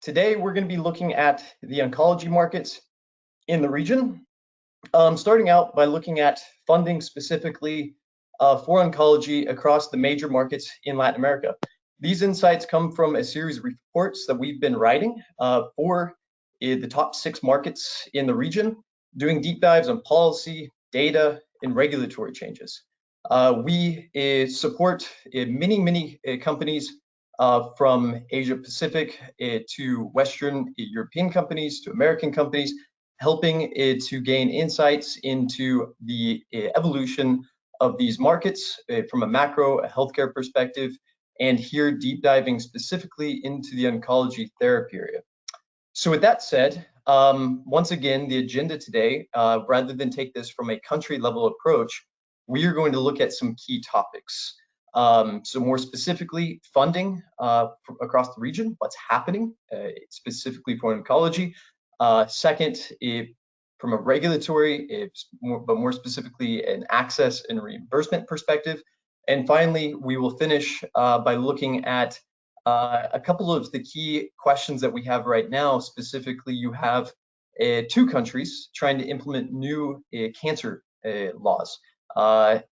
Today, we're going to be looking at the oncology markets in the region, starting out by looking at funding specifically for oncology across the major markets in Latin America. These insights come from a series of reports that we've been writing for the top 6 markets in the region, doing deep dives on policy, data, and regulatory changes. We support many companies from Asia Pacific to Western European companies to American companies, helping to gain insights into the evolution of these markets from a macro, healthcare perspective, and here deep diving specifically into the oncology therapy area. So with that said, once again, the agenda today, rather than take this from a country level approach, we are going to look at some key topics. So more specifically, funding across the region, what's happening specifically for oncology. Second, from a regulatory, but more specifically an access and reimbursement perspective. And finally, we will finish by looking at a couple of the key questions that we have right now. Specifically, you have 2 countries trying to implement new cancer laws.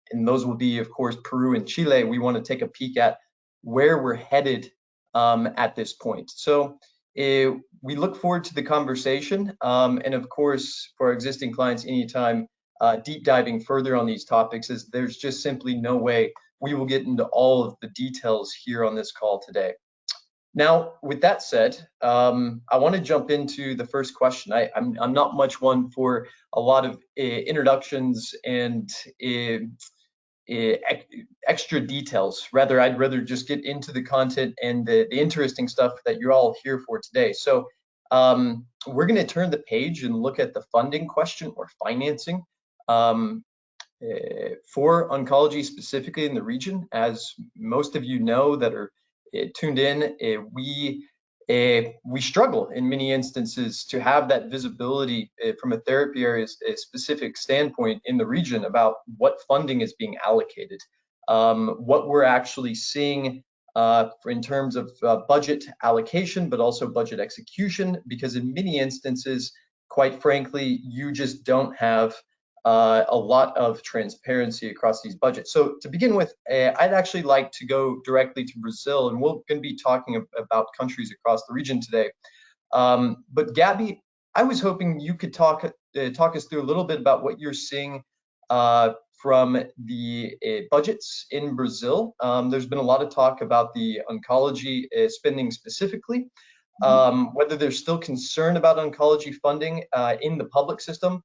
And those will be, of course, Peru and Chile. We want to take a peek at where we're headed at this point. So we look forward to the conversation. And of course, for our existing clients, anytime deep diving further on these topics, as there's just simply no way we will get into all of the details here on this call today. Now, with that said, I want to jump into the first question. I'm not much one for a lot of introductions and extra details. Rather, I'd rather just get into the content and the interesting stuff that you're all here for today. So we're going to turn the page and look at the funding question or financing for oncology specifically in the region. As most of you know that are tuned in, we struggle in many instances to have that visibility from a therapy area specific standpoint in the region about what funding is being allocated, what we're actually seeing in terms of budget allocation, but also budget execution, because in many instances, quite frankly, you just don't have a lot of transparency across these budgets. So to begin with, I'd actually like to go directly to Brazil, and we're going to be talking about countries across the region today. But Gabby, I was hoping you could talk us through a little bit about what you're seeing from the budgets in Brazil. There's been a lot of talk about the oncology spending specifically, whether there's still concern about oncology funding in the public system.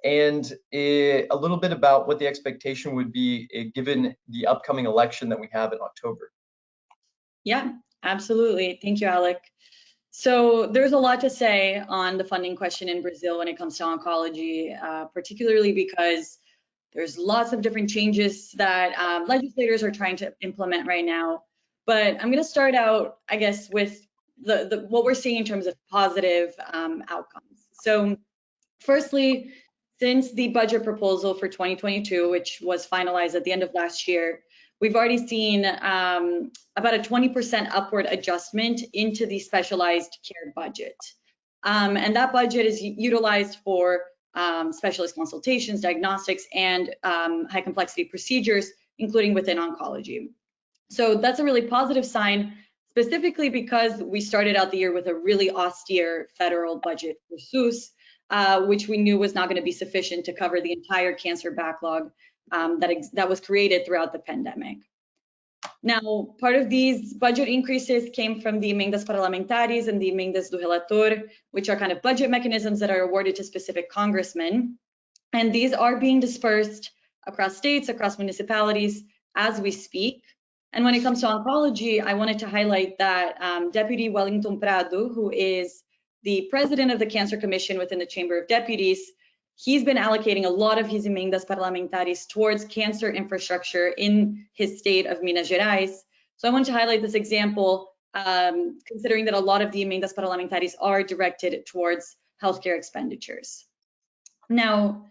And a little bit about what the expectation would be given the upcoming election that we have in October. Yeah, absolutely. Thank you, Alec. So there's a lot to say on the funding question in Brazil when it comes to oncology, particularly because there's lots of different changes that legislators are trying to implement right now. But I'm going to start out, I guess, with what we're seeing in terms of positive outcomes. So firstly, since the budget proposal for 2022, which was finalized at the end of last year, we've already seen about a 20% upward adjustment into the specialized care budget. And that budget is utilized for specialist consultations, diagnostics, and high complexity procedures, including within oncology. So that's a really positive sign, specifically because we started out the year with a really austere federal budget for SUS, which we knew was not going to be sufficient to cover the entire cancer backlog that was created throughout the pandemic. Now, part of these budget increases came from the emendas parlamentares and the emendas do relator, which are kind of budget mechanisms that are awarded to specific congressmen. And these are being dispersed across states, across municipalities as we speak. And when it comes to oncology, I wanted to highlight that Deputy Wellington Prado, who is the president of the Cancer Commission within the Chamber of Deputies, he's been allocating a lot of his emendas parlamentares towards cancer infrastructure in his state of Minas Gerais. So I want to highlight this example, considering that a lot of the emendas parlamentares are directed towards healthcare expenditures. Now,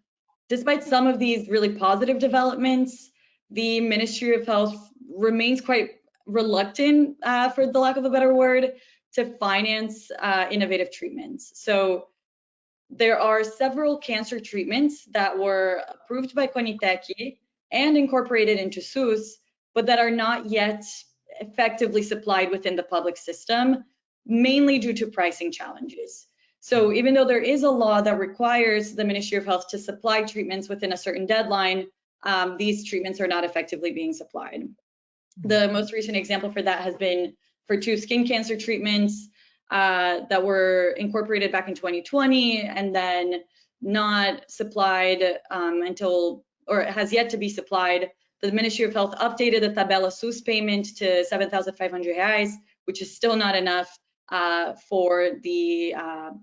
despite some of these really positive developments, the Ministry of Health remains quite reluctant, for the lack of a better word, to finance innovative treatments. So there are several cancer treatments that were approved by CONITEC and incorporated into SUS, but that are not yet effectively supplied within the public system, mainly due to pricing challenges. So even though there is a law that requires the Ministry of Health to supply treatments within a certain deadline, these treatments are not effectively being supplied. The most recent example for that has been for 2 skin cancer treatments that were incorporated back in 2020 and then not supplied until, or has yet to be supplied. The Ministry of Health updated the Tabela SUS payment to 7,500 reais, which is still not enough for the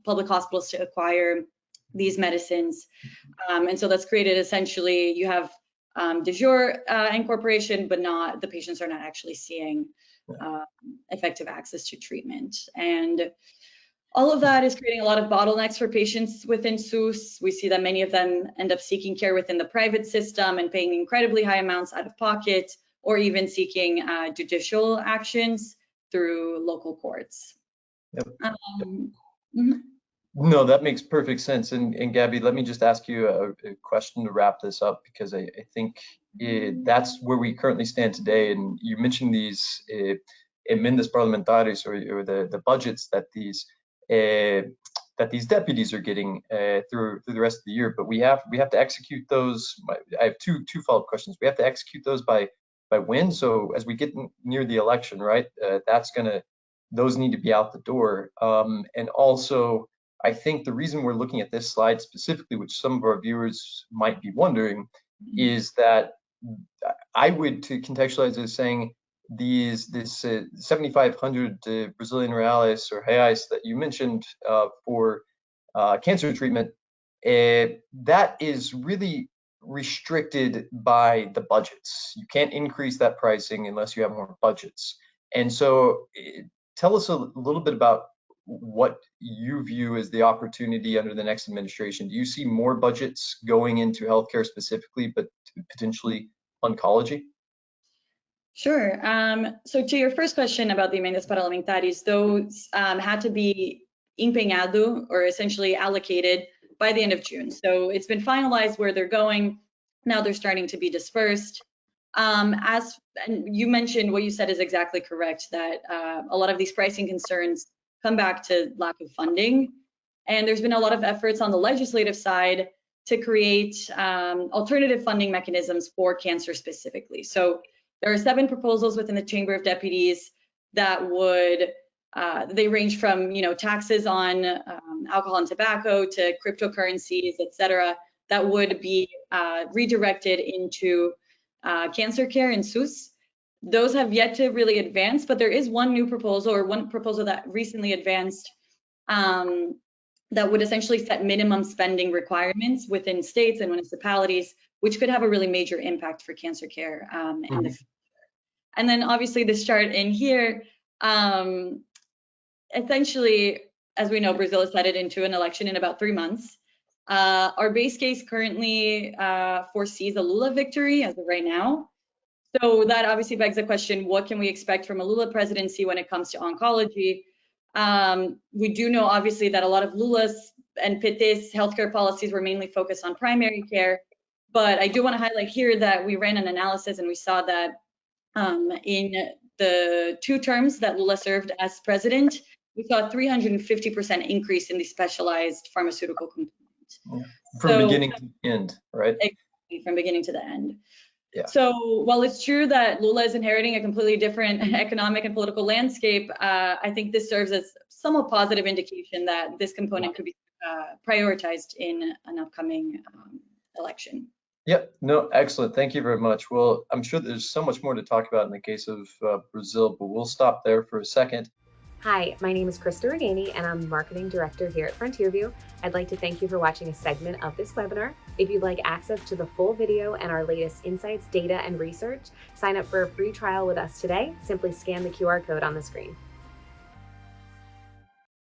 public hospitals to acquire these medicines. And so that's created essentially, you have de jure incorporation, but the patients are not actually seeing effective access to treatment. And all of that is creating a lot of bottlenecks for patients within SUS. We see that many of them end up seeking care within the private system and paying incredibly high amounts out of pocket, or even seeking judicial actions through local courts. Yep. Mm-hmm. No, that makes perfect sense. And Gabby, let me just ask you a question to wrap this up, because I think that's where we currently stand today. And you mentioned these emendas parlamentarias, or the budgets that these deputies are getting through the rest of the year. But we have to execute those. I have two follow-up questions. We have to execute those by when? So as we get near the election, right? Those need to be out the door. And also, I think the reason we're looking at this slide specifically, which some of our viewers might be wondering, is that I would to contextualize it as saying this 7,500 Brazilian reais or reais that you mentioned for cancer treatment, that is really restricted by the budgets. You can't increase that pricing unless you have more budgets. And so tell us a little bit about what you view as the opportunity under the next administration. Do you see more budgets going into healthcare specifically, but potentially oncology? Sure. So to your first question about the emendas parlamentares, those had to be empenhado, or essentially allocated, by the end of June. So it's been finalized where they're going. Now they're starting to be dispersed. And you mentioned, what you said is exactly correct, that a lot of these pricing concerns come back to lack of funding. And there's been a lot of efforts on the legislative side to create alternative funding mechanisms for cancer specifically. So there are 7 proposals within the Chamber of Deputies that would, they range from, taxes on alcohol and tobacco to cryptocurrencies, et cetera, that would be redirected into cancer care in SUS. Those have yet to really advance, but there is one new proposal, or one proposal that recently advanced, that would essentially set minimum spending requirements within states and municipalities, which could have a really major impact for cancer care in the future. And then obviously this chart in here, essentially, as we know, Brazil is headed into an election in about 3 months. Our base case currently foresees a Lula victory as of right now. So that obviously begs the question, what can we expect from a Lula presidency when it comes to oncology? We do know, obviously, that a lot of Lula's and PT's healthcare policies were mainly focused on primary care. But I do want to highlight here that we ran an analysis and we saw that in the 2 terms that Lula served as president, we saw a 350% increase in the specialized pharmaceutical component. From beginning to the end, right? Exactly, from beginning to the end. Yeah. So while it's true that Lula is inheriting a completely different economic and political landscape, I think this serves as somewhat positive indication that this component could be prioritized in an upcoming election. Yep, no, excellent. Thank you very much. Well, I'm sure there's so much more to talk about in the case of Brazil, but we'll stop there for a second. Hi, my name is Krista Regani, and I'm Marketing Director here at FrontierView. I'd like to thank you for watching a segment of this webinar. If you'd like access to the full video and our latest insights, data, and research, sign up for a free trial with us today. Simply scan the QR code on the screen.